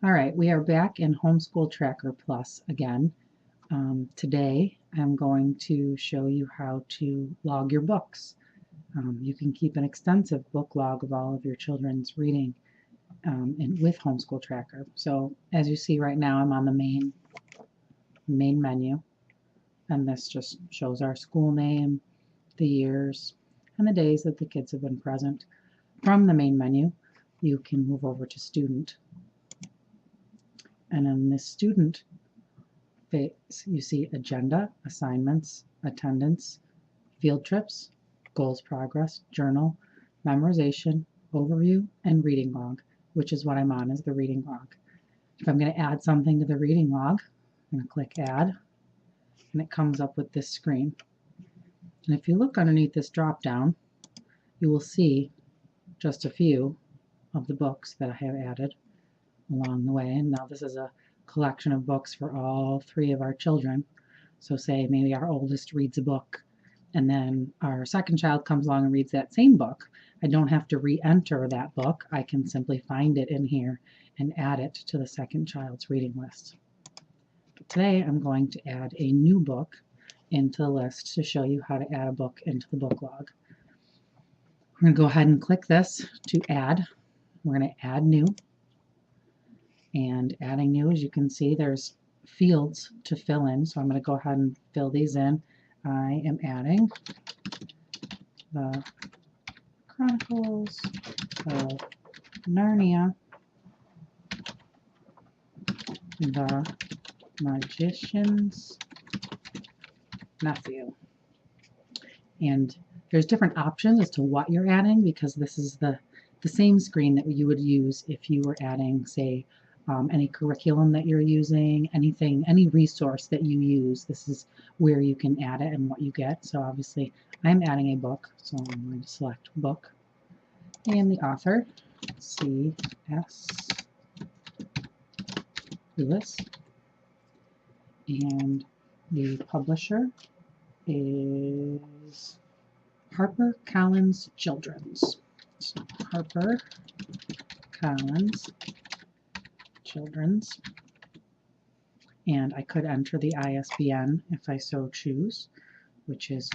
All right, we are back in Homeschool Tracker Plus again. Today I'm going to show you how to log your books. You can keep an extensive book log of all of your children's reading with Homeschool Tracker. So as you see right now, I'm on the main menu, and this just shows our school name, the years, and the days that the kids have been present. From the main menu, you can move over to Student. And in this student phase, you see agenda, assignments, attendance, field trips, goals progress, journal, memorization, overview, and reading log, which is what I'm on, is the reading log. If I'm going to add something to the reading log, I'm going to click add, and it comes up with this screen. And if you look underneath this drop down, you will see just a few of the books that I have added along the way. And now this is a collection of books for all three of our children. So say maybe our oldest reads a book and then our second child comes along and reads that same book. I don't have to re-enter that book. I can simply find it in here and add it to the second child's reading list. But today I'm going to add a new book into the list to show you how to add a book into the book log. We're going to go ahead and click this to add. We're going to add new. And adding new, as you can see, there's fields to fill in. So I'm going to go ahead and fill these in. I am adding the Chronicles of Narnia, the Magician's Nephew. And there's different options as to what you're adding, because this is the same screen that you would use if you were adding, say, any curriculum that you're using, anything, any resource that you use. This is where you can add it and what you get. So obviously I'm adding a book, so I'm going to select book, and the author, C.S. Lewis, and the publisher is HarperCollins Children's. So HarperCollins Children's, and I could enter the ISBN if I so choose, which is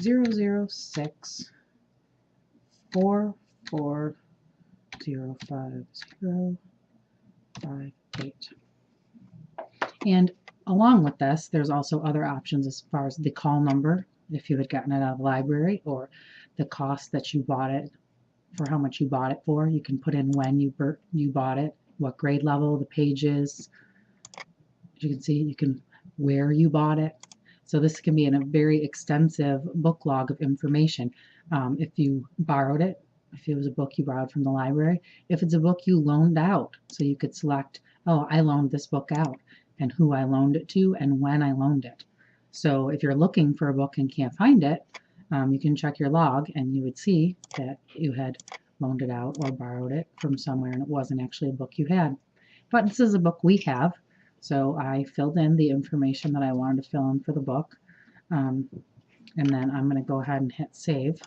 978-006-4405058. And along with this, there's also other options as far as the call number, if you had gotten it out of the library, or the cost that you bought it, for how much you bought it for. You can put in when you bought it, what grade level, the pages. As you can see, you can where you bought it. So this can be in a very extensive book log of information. If you borrowed it, if it was a book you borrowed from the library, if it's a book you loaned out, so you could select, oh, I loaned this book out, and who I loaned it to and when I loaned it. So if you're looking for a book and can't find it, you can check your log and you would see that you had loaned it out or borrowed it from somewhere and it wasn't actually a book you had. But this is a book we have, so I filled in the information that I wanted to fill in for the book. And then I'm going to go ahead and hit save.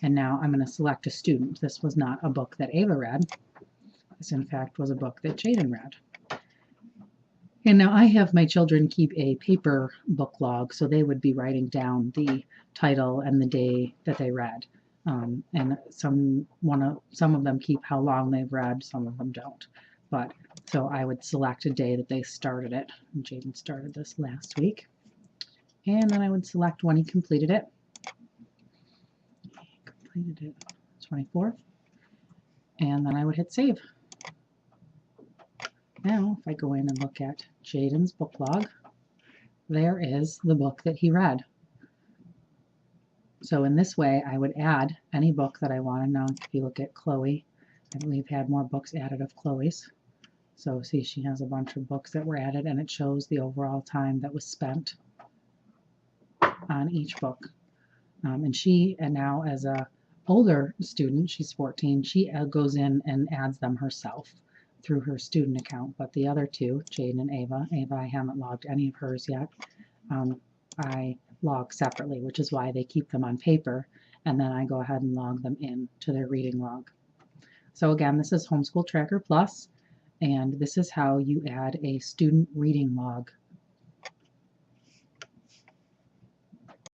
And now I'm going to select a student. This was not a book that Ava read. This, in fact, was a book that Jaden read. And now I have my children keep a paper book log, so they would be writing down the title and the day that they read. And some of them keep how long they've read, some of them don't. But so I would select a day that they started it. And Jaden started this last week. And then I would select when he completed it. He completed it 24th. And then I would hit save. Now, if I go in and look at Jaden's book log, there is the book that he read. So in this way, I would add any book that I wanted. Now, if you look at Chloe, I believe had more books added of Chloe's. So see, she has a bunch of books that were added, and it shows the overall time that was spent on each book. And now as a older student, she's 14, she goes in and adds them herself through her student account. But the other two, Jaden and Ava, I haven't logged any of hers yet. I log separately, which is why they keep them on paper, and then I go ahead and log them in to their reading log. So again, this is Homeschool Tracker Plus, and this is how you add a student reading log